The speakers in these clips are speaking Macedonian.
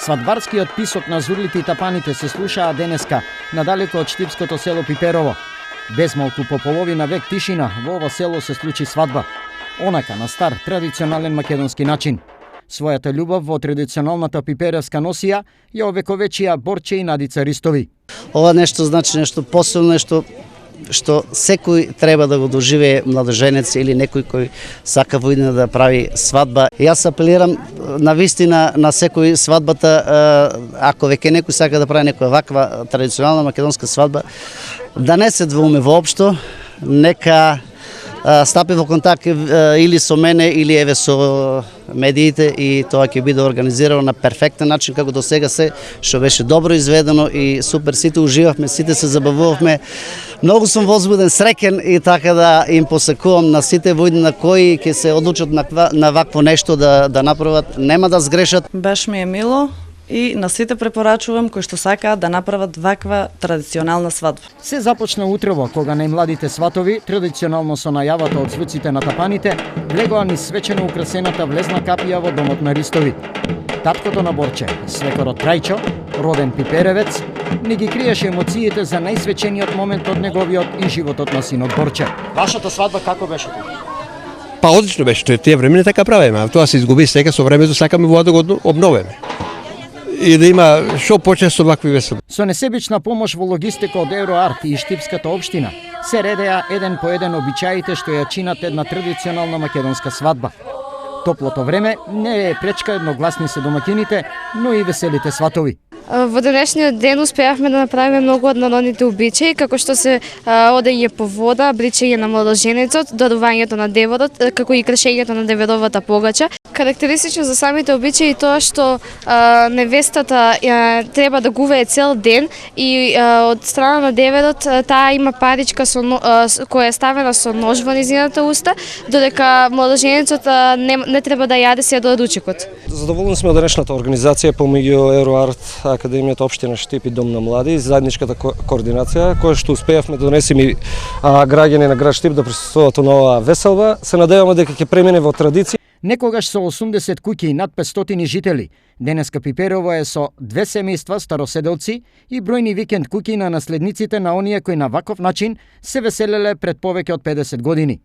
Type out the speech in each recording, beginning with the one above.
Свадбарскиот писок на Зурлите и Тапаните се слушаа денеска надалеко од штипското село Пиперово. Без малку по половина век тишина во ова село се случи свадба. Онака на стар традиционален македонски начин. Својата љубов во традиционалната пиперевска носија ја овековечија Борче и Надица Ристови. Ова нешто значи нешто посебно, нешто што секој треба да го доживее, младоженец или некој кој сака во иднина да прави свадба. Јас апелирам на вистина на секој свадбата, ако веќе некој сака да прави некоја ваква традиционална македонска свадба, да не се двоуми воопшто, нека стапи во контакт или со мене или еве со медиите и тоа ќе биде организирано на перфектен начин како до сега се, што беше добро изведено и супер, сите уживавме, сите се забавувавме. Многу сум возбуден, среќен и така да им посакувам на сите во иднина кои ќе се одлучат на вакво нешто да направат, нема да сгрешат. Баш ми е мило и на сите препорачувам кои што сакаат да направат ваква традиционална свадба. Се започна утрово, кога најмладите сватови, традиционално со најавата од звуците на тапаните, влегоа низ свечено украсената влезна капија во домот на Ристови. Таткото на Борче, свекорот Трајчо, роден пиперевец, не ги криеше емоциите за најсвечениот момент од неговиот и животот на синот Борче. Вашата свадба како беше? Па одлично беше, тие време не така правиме, а тоа се изгуби, сега со времето сакаме во да го обновиме. И да има што почесто вакви весели. Со несебична помош во логистика од Евроарт и Штипската општина се редеа еден по еден обичаите што ја чинат една традиционална македонска свадба. Топлото време не е пречка, едногласни се домакините, но и веселите сватови. Во денешниот ден успеавме да направиме многу од народните обичаи, како што се одење по вода, бричење на младоженецот, дарувањето на деворот, како и кршењето на деверовата погача. Карактеристично за самите обичаи тоа што невестата треба да гувее цел ден и од страна на деверот таа има паричка која е ставена со нож во низината уста, додека младоженецот не треба да јаде се до ручекот. Задоволни сме од денешната организација помеѓу Евроарт, Академијата општина Штип и Дом на млади, заедничката координација, која што успеавме да донесеме граѓани на град Штип да присуствуваат на оваа веселба. Се надеваме дека ќе премине во традиција. Некогаш со 80 куќи и над 500 жители, денеска Пиперово е со 2 семејства староседелци и бројни викенд куќи на наследниците на оние кои на ваков начин се веселеле пред повеќе од 50 години.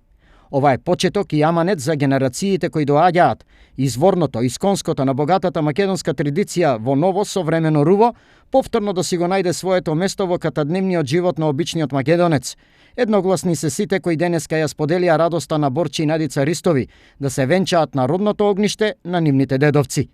Ова е почеток и аманет за генерациите кои доаѓаат. Изворното, исконското на богатата македонска традиција во ново современо руво, повторно да си го најде своето место во катадневниот живот на обичниот македонец. Едногласни се сите кои денеска ја споделија радоста на Борче и Надица Ристови да се венчаат на родното огниште на нивните дедовци.